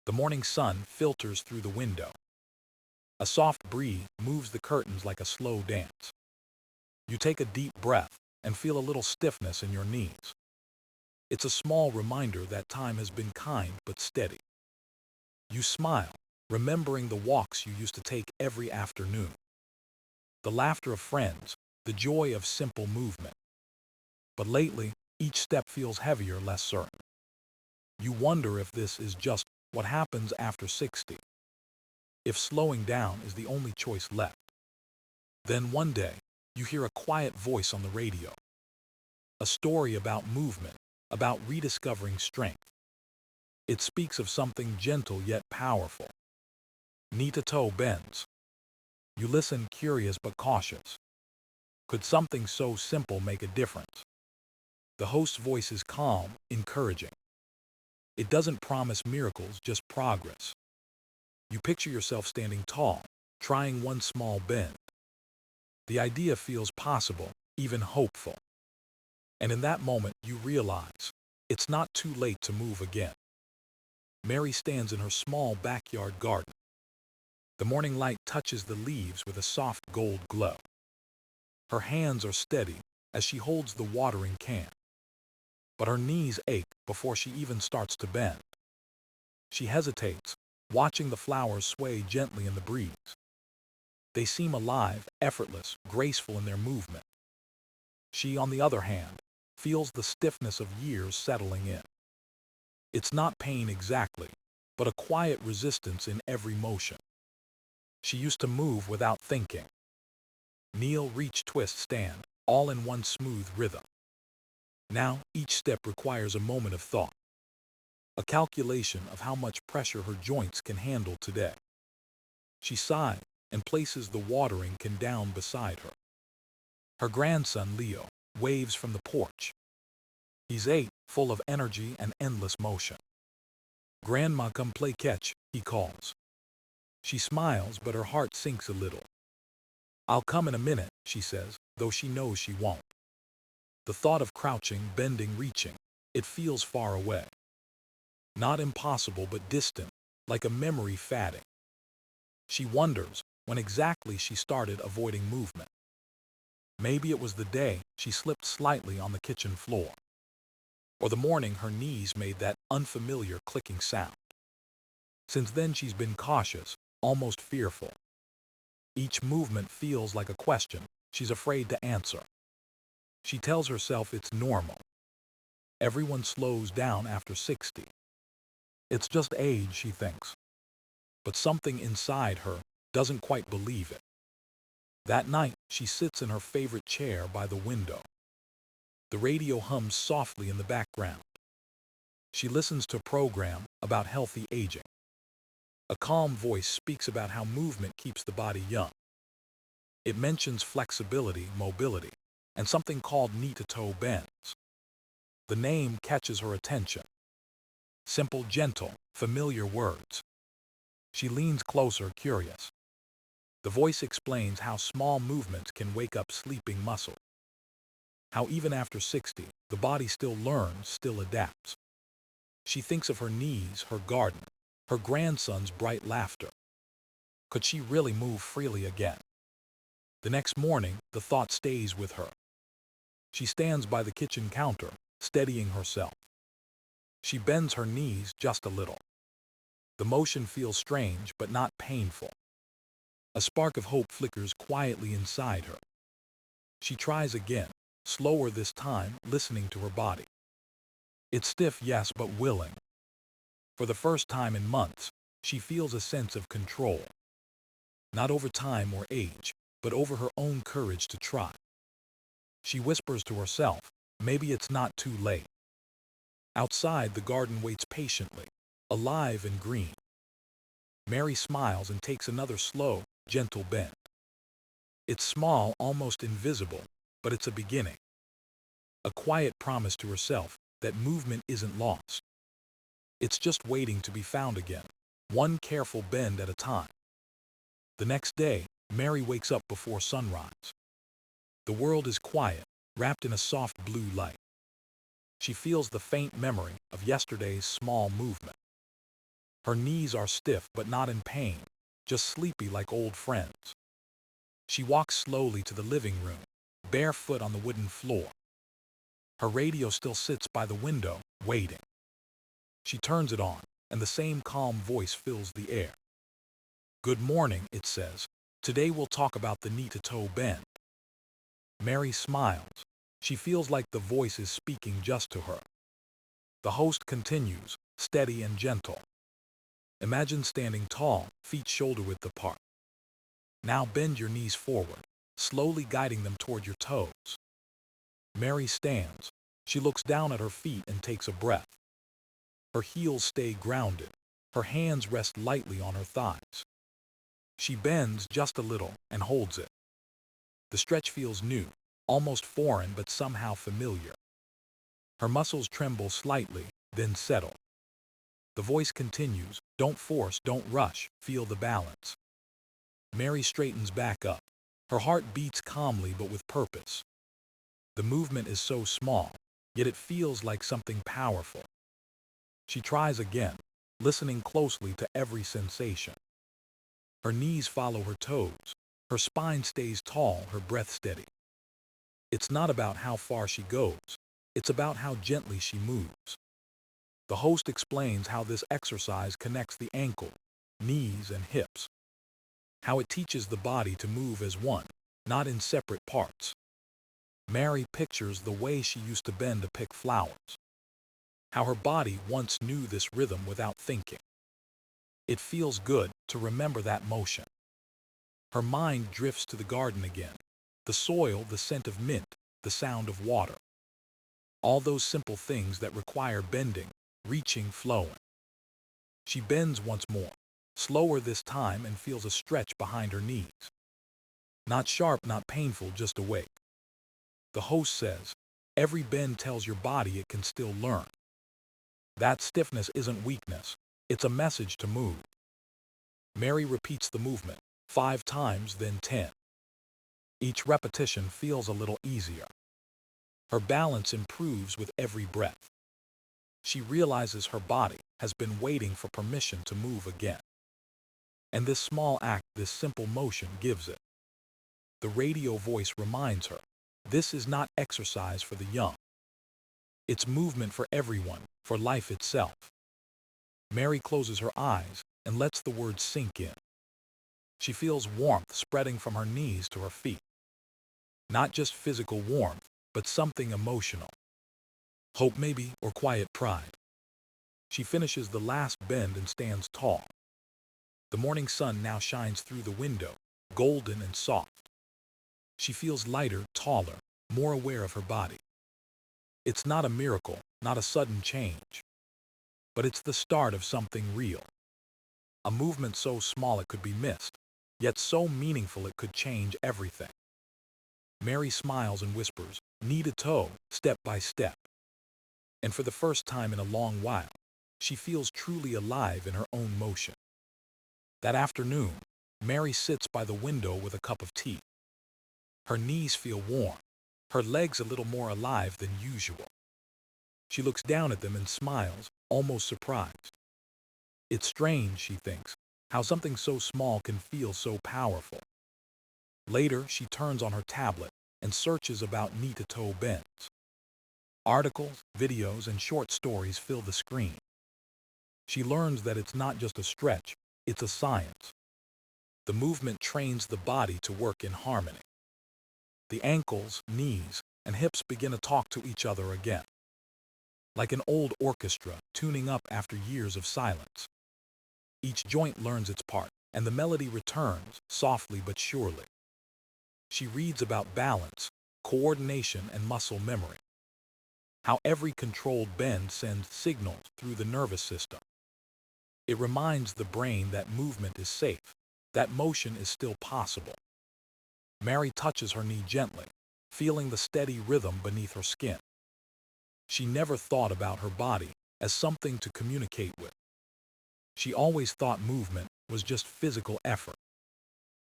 The morning sun filters through the window. A soft breeze moves the curtains like a slow dance. You take a deep breath and feel a little stiffness in your knees. It's a small reminder that time has been kind but steady. You smile, remembering the walks you used to take every afternoon. The laughter of friends, the joy of simple movement. But lately, each step feels heavier, less certain. You wonder if this is just what happens after 60. If slowing down is the only choice left. Then one day, you hear a quiet voice on the radio. A story about movement, about rediscovering strength. It speaks of something gentle yet powerful. Knee to toe bends. You listen, curious but cautious. Could something so simple make a difference? The host's voice is calm, encouraging. It doesn't promise miracles, just progress. You picture yourself standing tall, trying one small bend. The idea feels possible, even hopeful. And in that moment, you realize it's not too late to move again. Mary stands in her small backyard garden. The morning light touches the leaves with a soft gold glow. Her hands are steady as she holds the watering can. But her knees ache before she even starts to bend. She hesitates, watching the flowers sway gently in the breeze. They seem alive, effortless, graceful in their movement. She, on the other hand, feels the stiffness of years settling in. It's not pain exactly, but a quiet resistance in every motion. She used to move without thinking. Kneel, reach, twist, stand, all in one smooth rhythm. Now, each step requires a moment of thought, a calculation of how much pressure her joints can handle today. She sighs and places the watering can down beside her. Her grandson, Leo, waves from the porch. He's 8, full of energy and endless motion. "Grandma, come play catch," he calls. She smiles, but her heart sinks a little. "I'll come in a minute," she says, though she knows she won't. The thought of crouching, bending, reaching, it feels far away. Not impossible, but distant, like a memory fading. She wonders when exactly she started avoiding movement. Maybe it was the day she slipped slightly on the kitchen floor, or the morning her knees made that unfamiliar clicking sound. Since then she's been cautious, almost fearful. Each movement feels like a question she's afraid to answer. She tells herself it's normal. Everyone slows down after 60. It's just age, she thinks. But something inside her doesn't quite believe it. That night, she sits in her favorite chair by the window. The radio hums softly in the background. She listens to a program about healthy aging. A calm voice speaks about how movement keeps the body young. It mentions flexibility, mobility, and something called knee-to-toe bends. The name catches her attention. Simple, gentle, familiar words. She leans closer, curious. The voice explains how small movements can wake up sleeping muscle. How even after 60, the body still learns, still adapts. She thinks of her knees, her garden, her grandson's bright laughter. Could she really move freely again? The next morning, the thought stays with her. She stands by the kitchen counter, steadying herself. She bends her knees just a little. The motion feels strange, but not painful. A spark of hope flickers quietly inside her. She tries again, slower this time, listening to her body. It's stiff, yes, but willing. For the first time in months, she feels a sense of control. Not over time or age, but over her own courage to try. She whispers to herself, maybe it's not too late. Outside, the garden waits patiently, alive and green. Mary smiles and takes another slow, gentle bend. It's small, almost invisible, but it's a beginning. A quiet promise to herself that movement isn't lost. It's just waiting to be found again, one careful bend at a time. The next day, Mary wakes up before sunrise. The world is quiet, wrapped in a soft blue light. She feels the faint memory of yesterday's small movement. Her knees are stiff but not in pain, just sleepy like old friends. She walks slowly to the living room, barefoot on the wooden floor. Her radio still sits by the window, waiting. She turns it on, and the same calm voice fills the air. "Good morning," it says. "Today we'll talk about the knee-to-toe bend." Mary smiles. She feels like the voice is speaking just to her. The host continues, steady and gentle. "Imagine standing tall, feet shoulder-width apart. Now bend your knees forward, slowly guiding them toward your toes." Mary stands. She looks down at her feet and takes a breath. Her heels stay grounded. Her hands rest lightly on her thighs. She bends just a little and holds it. The stretch feels new, almost foreign but somehow familiar. Her muscles tremble slightly, then settle. The voice continues, "Don't force, don't rush, feel the balance." Mary straightens back up. Her heart beats calmly but with purpose. The movement is so small, yet it feels like something powerful. She tries again, listening closely to every sensation. Her knees follow her toes. Her spine stays tall, her breath steady. It's not about how far she goes. It's about how gently she moves. The host explains how this exercise connects the ankle, knees, and hips. How it teaches the body to move as one, not in separate parts. Mary pictures the way she used to bend to pick flowers. How her body once knew this rhythm without thinking. It feels good to remember that motion. Her mind drifts to the garden again. The soil, the scent of mint, the sound of water. All those simple things that require bending, reaching, flowing. She bends once more, slower this time, and feels a stretch behind her knees. Not sharp, not painful, just awake. The host says, "Every bend tells your body it can still learn." That stiffness isn't weakness, it's a message to move. Mary repeats the movement, 5 times, then 10. Each repetition feels a little easier. Her balance improves with every breath. She realizes her body has been waiting for permission to move again. And this small act, this simple motion gives it. The radio voice reminds her, this is not exercise for the young. It's movement for everyone, for life itself. Mary closes her eyes and lets the words sink in. She feels warmth spreading from her knees to her feet. Not just physical warmth, but something emotional. Hope maybe, or quiet pride. She finishes the last bend and stands tall. The morning sun now shines through the window, golden and soft. She feels lighter, taller, more aware of her body. It's not a miracle, not a sudden change. But it's the start of something real. A movement so small it could be missed, yet so meaningful it could change everything. Mary smiles and whispers, knee to toe, step by step. And for the first time in a long while, she feels truly alive in her own motion. That afternoon, Mary sits by the window with a cup of tea. Her knees feel warm, her legs a little more alive than usual. She looks down at them and smiles, almost surprised. It's strange, she thinks, how something so small can feel so powerful. Later, she turns on her tablet and searches about knee-to-toe bends. Articles, videos, and short stories fill the screen. She learns that it's not just a stretch, it's a science. The movement trains the body to work in harmony. The ankles, knees, and hips begin to talk to each other again. Like an old orchestra tuning up after years of silence. Each joint learns its part, and the melody returns, softly but surely. She reads about balance, coordination, and muscle memory. How every controlled bend sends signals through the nervous system. It reminds the brain that movement is safe, that motion is still possible. Mary touches her knee gently, feeling the steady rhythm beneath her skin. She never thought about her body as something to communicate with. She always thought movement was just physical effort.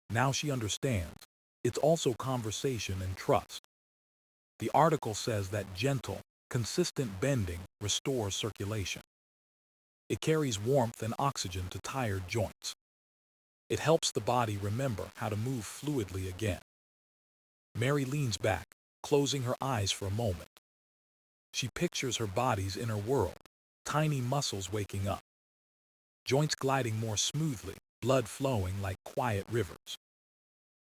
Now she understands. It's also conversation and trust. The article says that gentle, consistent bending restores circulation. It carries warmth and oxygen to tired joints. It helps the body remember how to move fluidly again. Mary leans back, closing her eyes for a moment. She pictures her body's inner world, tiny muscles waking up, joints gliding more smoothly, blood flowing like quiet rivers.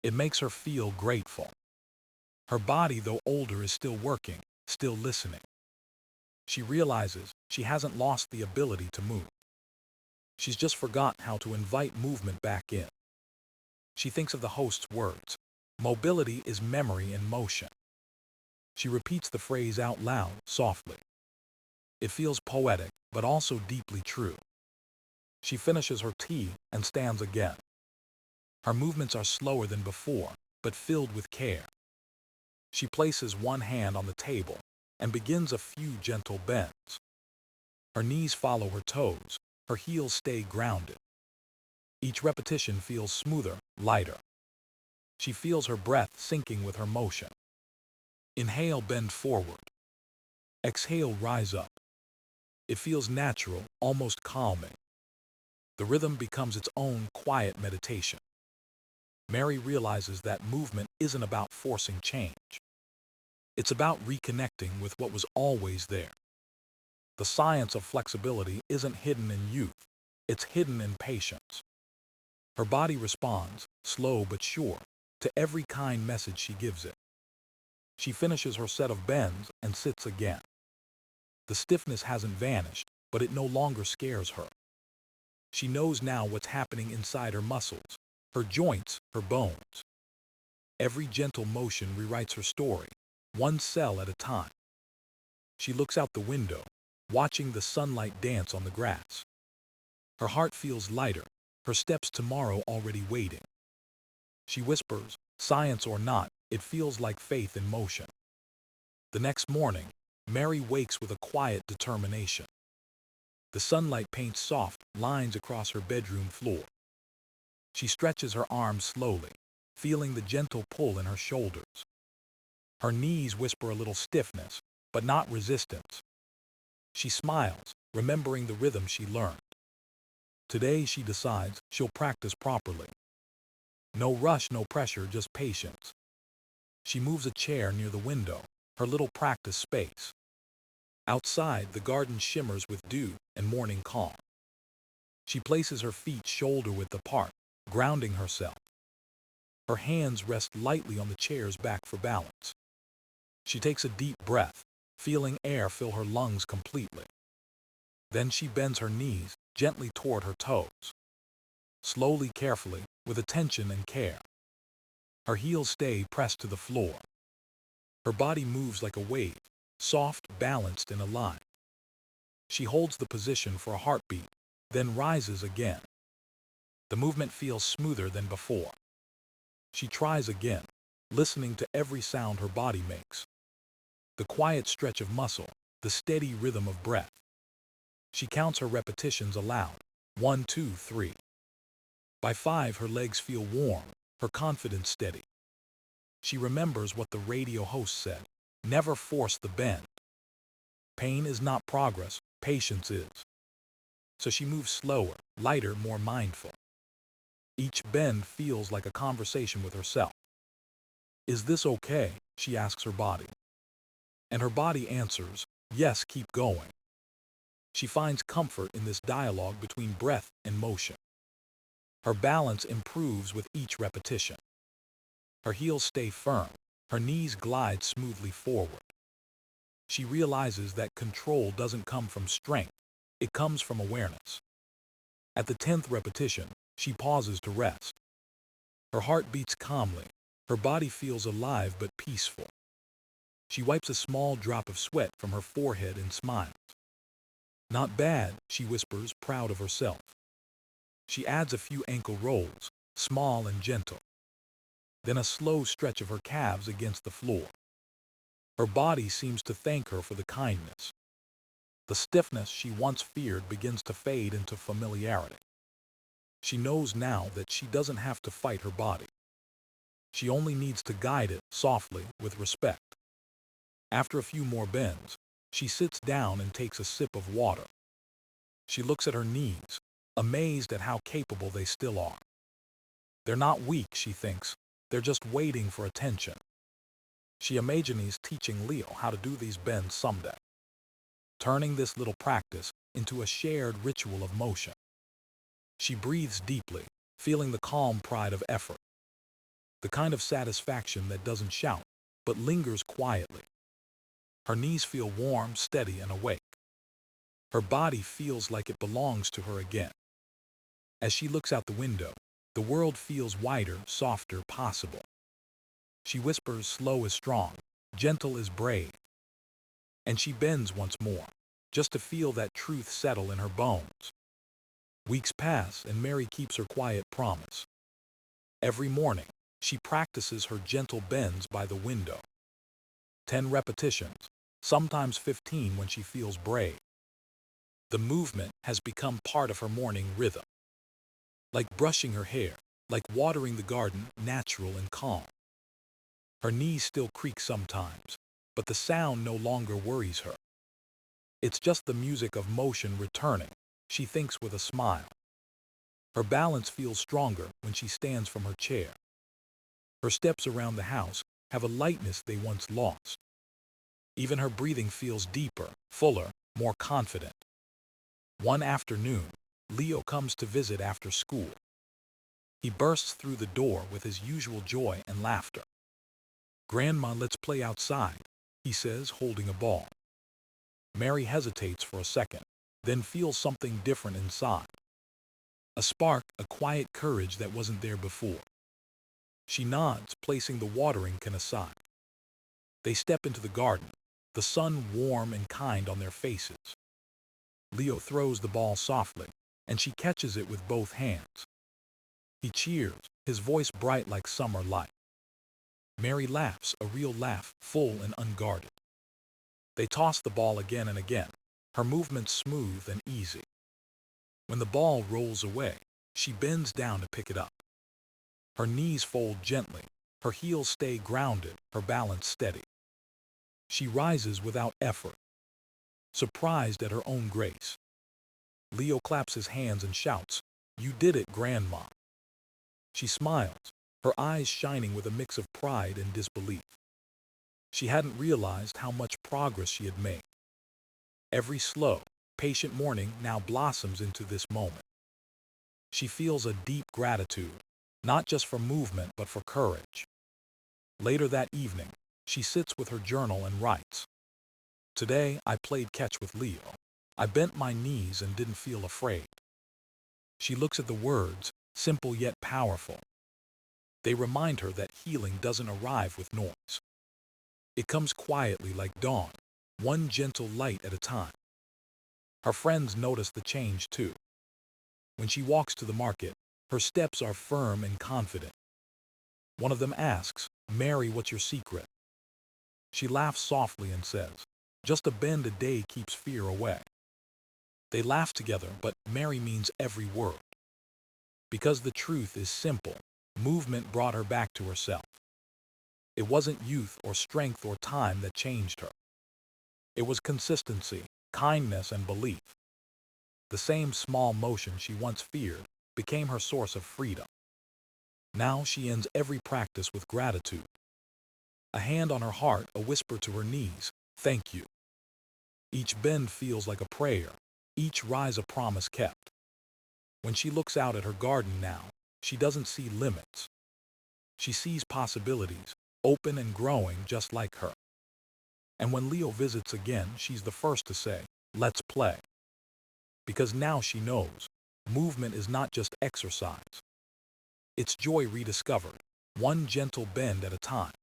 It makes her feel grateful. Her body, though older, is still working, still listening. She realizes she hasn't lost the ability to move. She's just forgotten how to invite movement back in. She thinks of the host's words. Mobility is memory in motion. She repeats the phrase out loud, softly. It feels poetic, but also deeply true. She finishes her tea and stands again. Her movements are slower than before, but filled with care. She places one hand on the table and begins a few gentle bends. Her knees follow her toes, her heels stay grounded. Each repetition feels smoother, lighter. She feels her breath syncing with her motion. Inhale, bend forward. Exhale, rise up. It feels natural, almost calming. The rhythm becomes its own quiet meditation. Mary realizes that movement isn't about forcing change. It's about reconnecting with what was always there. The science of flexibility isn't hidden in youth, it's hidden in patience. Her body responds, slow but sure, to every kind message she gives it. She finishes her set of bends and sits again. The stiffness hasn't vanished, but it no longer scares her. She knows now what's happening inside her muscles, her joints, her bones. Every gentle motion rewrites her story, one cell at a time. She looks out the window, watching the sunlight dance on the grass. Her heart feels lighter, her steps tomorrow already waiting. She whispers, science or not, it feels like faith in motion. The next morning, Mary wakes with a quiet determination. The sunlight paints soft lines across her bedroom floor. She stretches her arms slowly, feeling the gentle pull in her shoulders. Her knees whisper a little stiffness, but not resistance. She smiles, remembering the rhythm she learned. Today, she decides she'll practice properly. No rush, no pressure, just patience. She moves a chair near the window, her little practice space. Outside, the garden shimmers with dew and morning calm. She places her feet shoulder-width apart, grounding herself. Her hands rest lightly on the chair's back for balance. She takes a deep breath, feeling air fill her lungs completely. Then she bends her knees gently toward her toes. Slowly, carefully, with attention and care. Her heels stay pressed to the floor. Her body moves like a wave, soft, balanced, and alive. She holds the position for a heartbeat, then rises again. The movement feels smoother than before. She tries again, listening to every sound her body makes. The quiet stretch of muscle, the steady rhythm of breath. She counts her repetitions aloud. 1, 2, 3. By 5, her legs feel warm, her confidence steady. She remembers what the radio host said. Never force the bend. Pain is not progress, patience is. So she moves slower, lighter, more mindful. Each bend feels like a conversation with herself. Is this okay? She asks her body. And her body answers, yes, keep going. She finds comfort in this dialogue between breath and motion. Her balance improves with each repetition. Her heels stay firm, her knees glide smoothly forward. She realizes that control doesn't come from strength, it comes from awareness. At the 10th repetition, she pauses to rest. Her heart beats calmly, her body feels alive but peaceful. She wipes a small drop of sweat from her forehead and smiles. Not bad, she whispers, proud of herself. She adds a few ankle rolls, small and gentle. Then a slow stretch of her calves against the floor. Her body seems to thank her for the kindness. The stiffness she once feared begins to fade into familiarity. She knows now that she doesn't have to fight her body. She only needs to guide it softly, with respect. After a few more bends, she sits down and takes a sip of water. She looks at her knees, amazed at how capable they still are. They're not weak, she thinks. They're just waiting for attention. She imagines teaching Leo how to do these bends someday, turning this little practice into a shared ritual of motion. She breathes deeply, feeling the calm pride of effort, the kind of satisfaction that doesn't shout, but lingers quietly. Her knees feel warm, steady, and awake. Her body feels like it belongs to her again. As she looks out the window, the world feels wider, softer, possible. She whispers, slow is strong, gentle is brave. And she bends once more, just to feel that truth settle in her bones. Weeks pass, and Mary keeps her quiet promise. Every morning, she practices her gentle bends by the window. 10 repetitions, sometimes 15 when she feels brave. The movement has become part of her morning rhythm. Like brushing her hair, like watering the garden, natural and calm. Her knees still creak sometimes, but the sound no longer worries her. It's just the music of motion returning, she thinks with a smile. Her balance feels stronger when she stands from her chair. Her steps around the house have a lightness they once lost. Even her breathing feels deeper, fuller, more confident. One afternoon, Leo comes to visit after school. He bursts through the door with his usual joy and laughter. "Grandma, let's play outside," he says, holding a ball. Mary hesitates for a second, then feels something different inside. A spark, a quiet courage that wasn't there before. She nods, placing the watering can aside. They step into the garden, the sun warm and kind on their faces. Leo throws the ball softly, and she catches it with both hands. He cheers, his voice bright like summer light. Mary laughs, a real laugh, full and unguarded. They toss the ball again and again, her movements smooth and easy. When the ball rolls away, she bends down to pick it up. Her knees fold gently, her heels stay grounded, her balance steady. She rises without effort, surprised at her own grace. Leo claps his hands and shouts, "You did it, Grandma." She smiles, her eyes shining with a mix of pride and disbelief. She hadn't realized how much progress she had made. Every slow, patient morning now blossoms into this moment. She feels a deep gratitude, not just for movement but for courage. Later that evening, she sits with her journal and writes, "Today I played catch with Leo. I bent my knees and didn't feel afraid." She looks at the words, simple yet powerful. They remind her that healing doesn't arrive with noise. It comes quietly like dawn, one gentle light at a time. Her friends notice the change too. When she walks to the market, her steps are firm and confident. One of them asks, "Mary, what's your secret?" She laughs softly and says, "Just a bend a day keeps fear away." They laugh together, but Mary means every word. Because the truth is simple, movement brought her back to herself. It wasn't youth or strength or time that changed her. It was consistency, kindness, and belief. The same small motion she once feared became her source of freedom. Now she ends every practice with gratitude. A hand on her heart, a whisper to her knees, "Thank you." Each bend feels like a prayer, each rise a promise kept. When she looks out at her garden now, she doesn't see limits. She sees possibilities, open and growing just like her. And when Leo visits again, she's the first to say, "Let's play." Because now she knows, movement is not just exercise. It's joy rediscovered, one gentle bend at a time.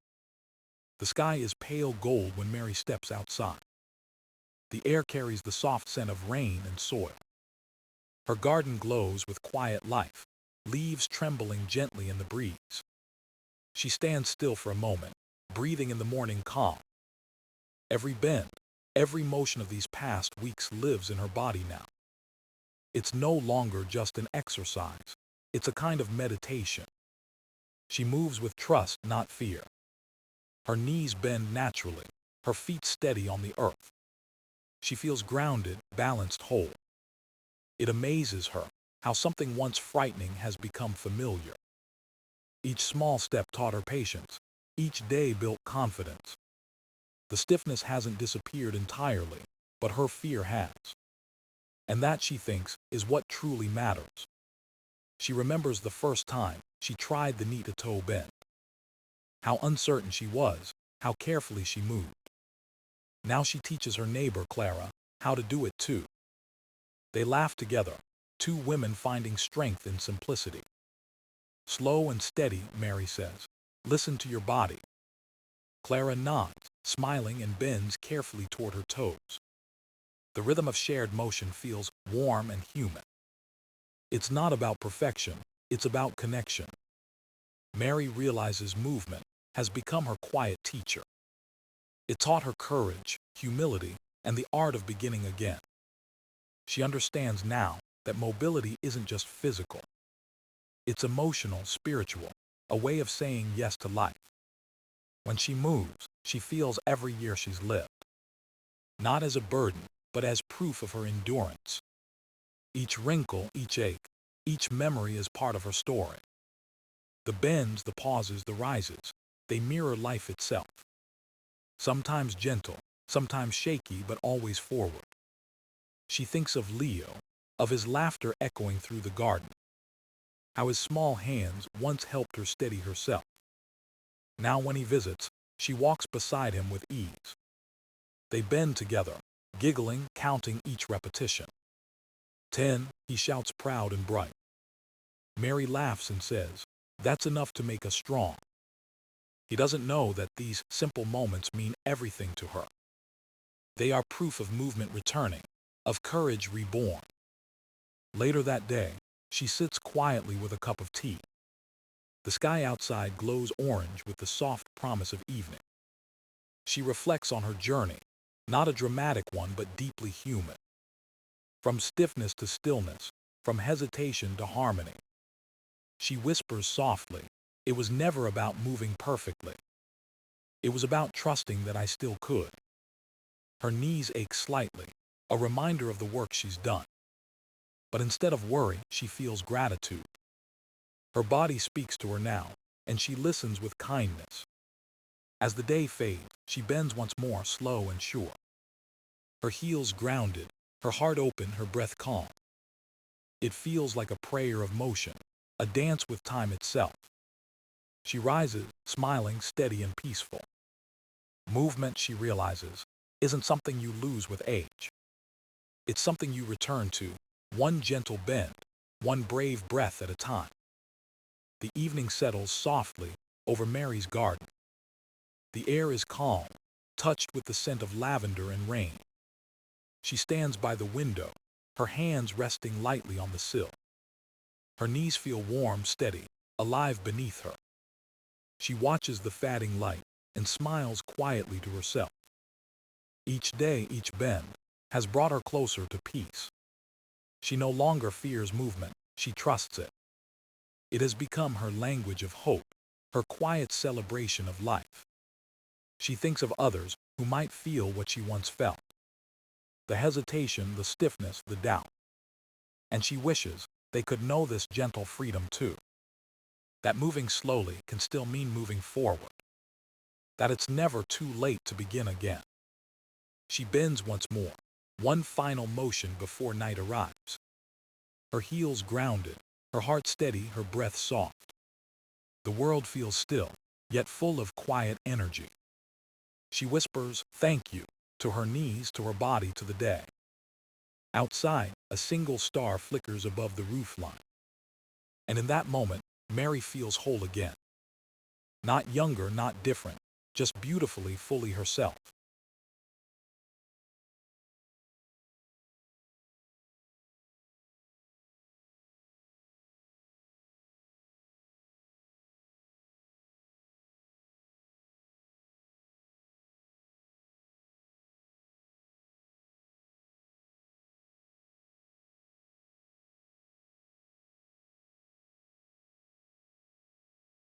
The sky is pale gold when Mary steps outside. The air carries the soft scent of rain and soil. Her garden glows with quiet life, leaves trembling gently in the breeze. She stands still for a moment, breathing in the morning calm. Every bend, every motion of these past weeks lives in her body now. It's no longer just an exercise. It's a kind of meditation. She moves with trust, not fear. Her knees bend naturally, her feet steady on the earth. She feels grounded, balanced, whole. It amazes her how something once frightening has become familiar. Each small step taught her patience. Each day built confidence. The stiffness hasn't disappeared entirely, but her fear has. And that, she thinks, is what truly matters. She remembers the first time she tried the knee-to-toe bend. How uncertain she was, how carefully she moved. Now she teaches her neighbor, Clara, how to do it too. They laugh together, two women finding strength in simplicity. Slow and steady, Mary says. Listen to your body. Clara nods, smiling, and bends carefully toward her toes. The rhythm of shared motion feels warm and human. It's not about perfection, it's about connection. Mary realizes movement has become her quiet teacher. It taught her courage, humility, and the art of beginning again. She understands now that mobility isn't just physical. It's emotional, spiritual, a way of saying yes to life. When she moves, she feels every year she's lived. Not as a burden, but as proof of her endurance. Each wrinkle, each ache, each memory is part of her story. The bends, the pauses, the rises, they mirror life itself. Sometimes gentle, sometimes shaky, but always forward. She thinks of Leo, of his laughter echoing through the garden. How his small hands once helped her steady herself. Now when he visits, she walks beside him with ease. They bend together, giggling, counting each repetition. 10, he shouts proud and bright. Mary laughs and says, "That's enough to make us strong." He doesn't know that these simple moments mean everything to her. They are proof of movement returning, of courage reborn. Later that day, she sits quietly with a cup of tea. The sky outside glows orange with the soft promise of evening. She reflects on her journey, not a dramatic one but deeply human. From stiffness to stillness, from hesitation to harmony. She whispers softly, "It was never about moving perfectly. It was about trusting that I still could." Her knees ache slightly, a reminder of the work she's done. But instead of worry, she feels gratitude. Her body speaks to her now, and she listens with kindness. As the day fades, she bends once more, slow and sure. Her heels grounded, her heart open, her breath calm. It feels like a prayer of motion, a dance with time itself. She rises, smiling, steady and peaceful. Movement, she realizes, isn't something you lose with age. It's something you return to, one gentle bend, one brave breath at a time. The evening settles softly over Mary's garden. The air is calm, touched with the scent of lavender and rain. She stands by the window, her hands resting lightly on the sill. Her knees feel warm, steady, alive beneath her. She watches the fading light and smiles quietly to herself. Each day, each bend, has brought her closer to peace. She no longer fears movement, she trusts it. It has become her language of hope, her quiet celebration of life. She thinks of others who might feel what she once felt. The hesitation, the stiffness, the doubt. And she wishes they could know this gentle freedom too. That moving slowly can still mean moving forward. That it's never too late to begin again. She bends once more, one final motion before night arrives. Her heels grounded, her heart steady, her breath soft. The world feels still, yet full of quiet energy. She whispers, "Thank you," to her knees, to her body, to the day. Outside, a single star flickers above the roofline. And in that moment, Mary feels whole again. Not younger, not different, just beautifully, fully herself.